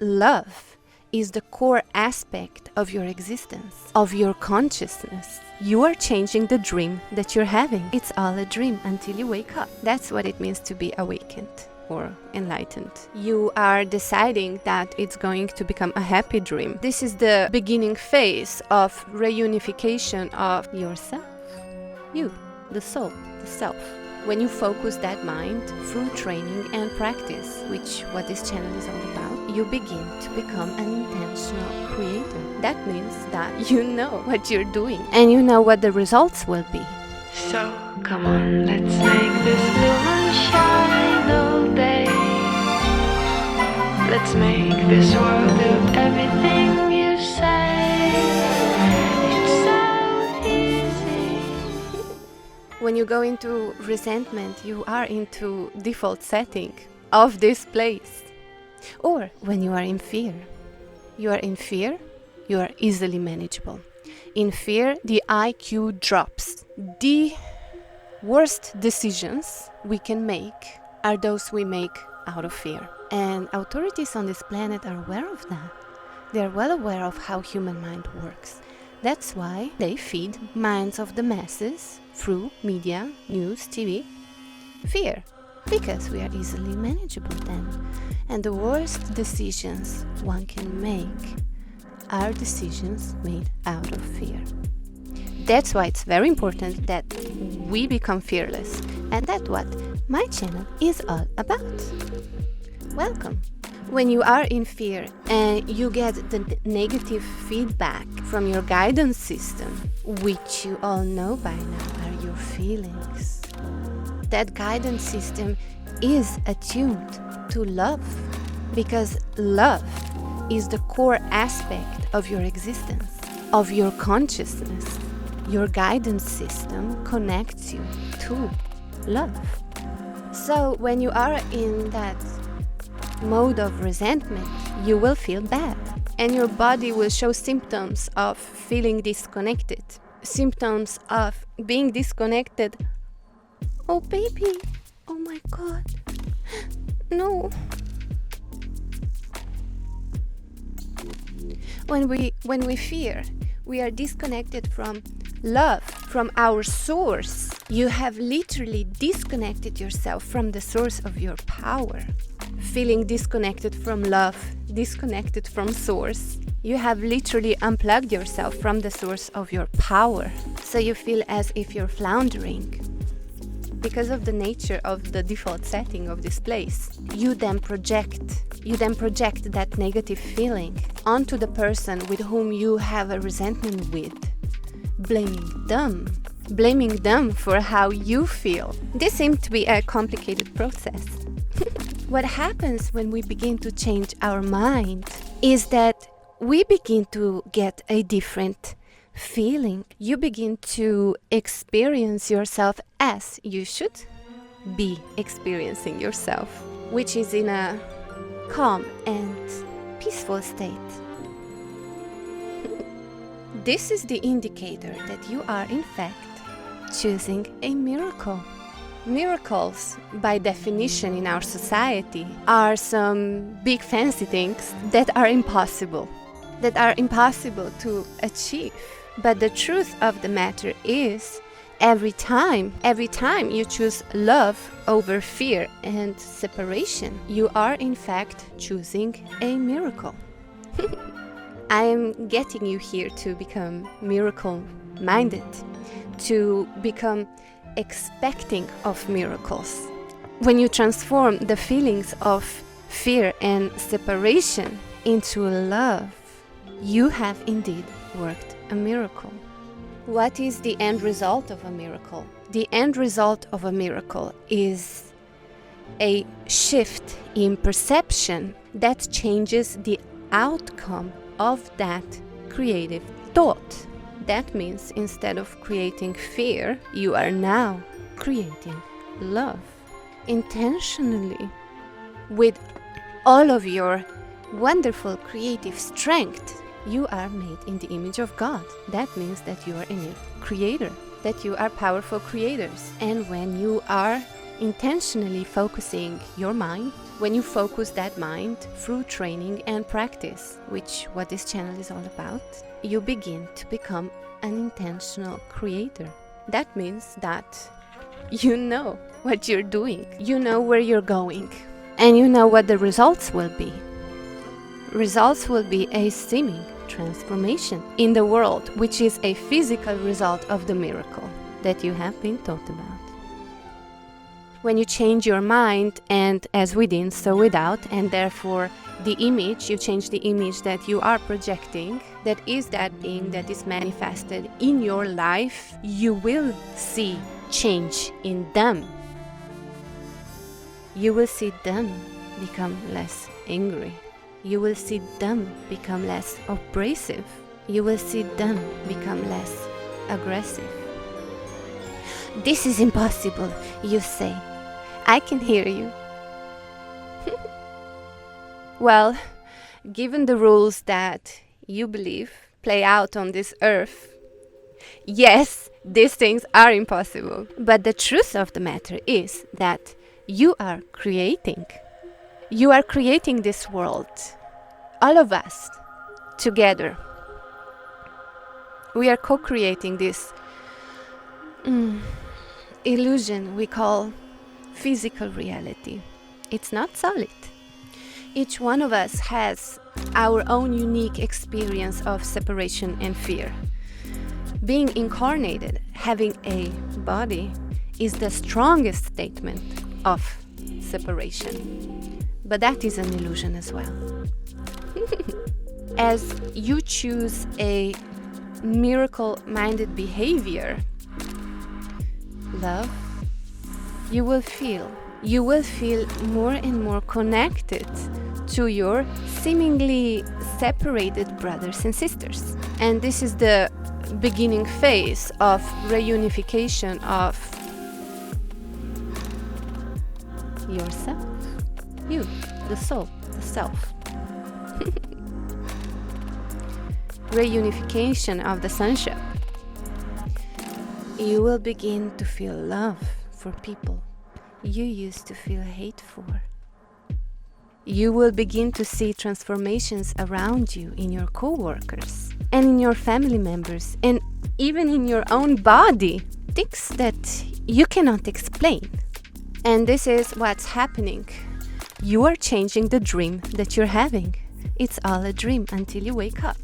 love is the core aspect of your existence, of your consciousness. You are changing the dream that you're having. It's all a dream until you wake up. That's what it means to be awakened or enlightened. You are deciding that it's going to become a happy dream. This is the beginning phase of reunification of yourself. You, the soul, the self. When you focus that mind through training and practice, which what this channel is all about, you begin to become an intentional creator. That means that you know what you're doing and you know what the results will be. So come on, let's make this blue moon shine all day. Let's make this world do everything you say. It's so easy. When you go into resentment, you are into default setting of this place. Or when you are in fear. You are in fear, you are easily manageable. In fear, the IQ drops. The worst decisions we can make are those we make out of fear. And authorities on this planet are aware of that. They are well aware of how human mind works. That's why they feed minds of the masses through media, news, TV, fear. Because we are easily manageable then. And the worst decisions one can make are decisions made out of fear. That's why it's very important that we become fearless. And that's what my channel is all about. Welcome. When you are in fear and you get the negative feedback from your guidance system, which you all know by now are your feelings. That guidance system is attuned to love, because love is the core aspect of your existence, of your consciousness. Your guidance system connects you to love. So when you are in that mode of resentment, you will feel bad and your body will show symptoms of feeling disconnected, symptoms of being disconnected. Oh baby, oh my God, no. When we fear, we are disconnected from love, from our source. You have literally disconnected yourself from the source of your power. Feeling disconnected from love, disconnected from source. You have literally unplugged yourself from the source of your power. So you feel as if you're floundering. Because of the nature of the default setting of this place, you then project that negative feeling onto the person with whom you have a resentment with, blaming them for how you feel. This seems to be a complicated process. What happens when we begin to change our mind is that we begin to get a different feeling. You begin to experience yourself as you should be experiencing yourself, which is in a calm and peaceful state. This is the indicator that you are in fact choosing a miracle. Miracles, by definition in our society, are some big fancy things that are impossible to achieve. But the truth of the matter is, every time you choose love over fear and separation, you are in fact choosing a miracle. I am getting you here to become miracle-minded, to become expecting of miracles. When you transform the feelings of fear and separation into love, you have indeed worked a miracle. What is the end result of a miracle? The end result of a miracle is a shift in perception that changes the outcome of that creative thought. That means instead of creating fear, you are now creating love. Intentionally, with all of your wonderful creative strength, you are made in the image of God. That means that you are a creator, that you are powerful creators. And when you are intentionally focusing your mind, when you focus that mind through training and practice, which what this channel is all about, you begin to become an intentional creator. That means that you know what you're doing, you know where you're going, and you know what the results will be. Results will be a seeming transformation in the world, which is a physical result of the miracle that you have been taught about. When you change your mind, and as within, so without, and therefore the image, you change the image that you are projecting, that is that being that is manifested in your life, you will see change in them. You will see them become less angry. You will see them become less abrasive. You will see them become less aggressive. This is impossible, you say. I can hear you. Well, given the rules that you believe play out on this earth, yes, these things are impossible. But the truth of the matter is that you are creating. You are creating this world. All of us, together. We are co-creating this illusion we call physical reality. It's not solid. Each one of us has our own unique experience of separation and fear. Being incarnated, having a body, is the strongest statement of separation. But that is an illusion as well. As you choose a miracle-minded behavior, love, you will feel more and more connected to your seemingly separated brothers and sisters. And this is the beginning phase of reunification of yourself. You, the soul, the self. Reunification of the sonship. You will begin to feel love for people you used to feel hate for. You will begin to see transformations around you in your co-workers and in your family members and even in your own body. Things that you cannot explain. And this is what's happening. You are changing the dream that you're having. It's all a dream until you wake up.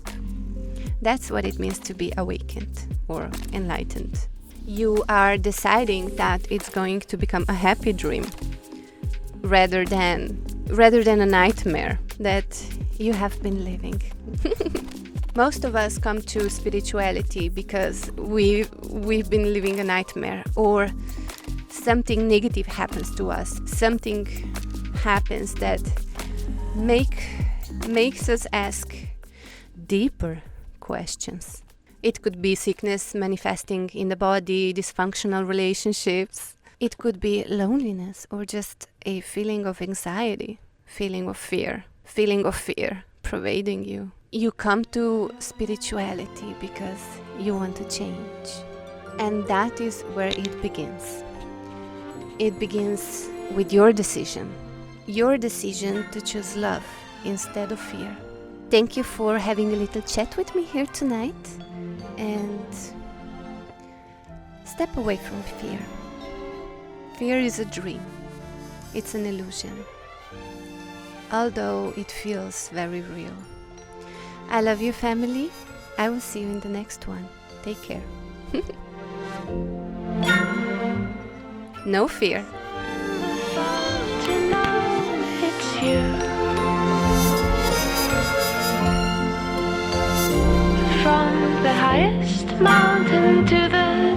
That's what it means to be awakened or enlightened. You are deciding that it's going to become a happy dream rather than a nightmare that you have been living. Most of us come to spirituality because we've been living a nightmare, or something negative happens to us. Something happens that makes us ask deeper questions. It could be sickness manifesting in the body, dysfunctional relationships. It could be loneliness or just a feeling of anxiety, feeling of fear pervading you. You come to spirituality because you want to change. And that is where it begins. It begins with your decision to choose love instead of fear. Thank you for having a little chat with me here tonight, and step away from fear. Fear is a dream. It's an illusion, although it feels very real. I love you, family. I will see you in the next one. Take care. No fear. To know it's you. From the highest mountain to the